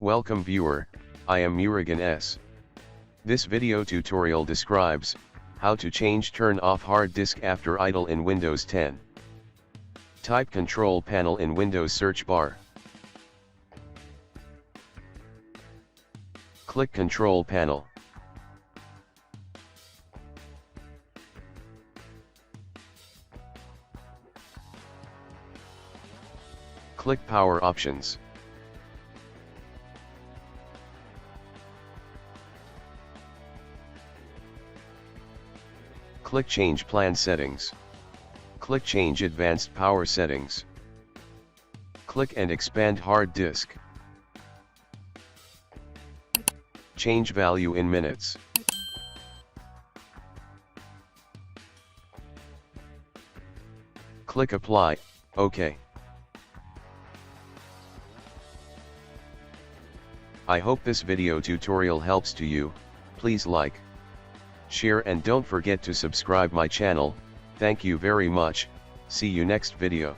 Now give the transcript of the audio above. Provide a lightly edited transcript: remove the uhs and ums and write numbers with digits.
Welcome viewer, I am Murugan S. This video tutorial describes how to change turn off hard disk after idle in Windows 10. Type Control Panel in Windows search bar. Click Control Panel. Click Power Options. Click Change Plan Settings. Click Change Advanced Power Settings. Click and expand hard disk. Change value in minutes. Click Apply, OK. I hope this video tutorial helps to you. Please like, share and don't forget to subscribe my channel. Thank you very much. See you next video.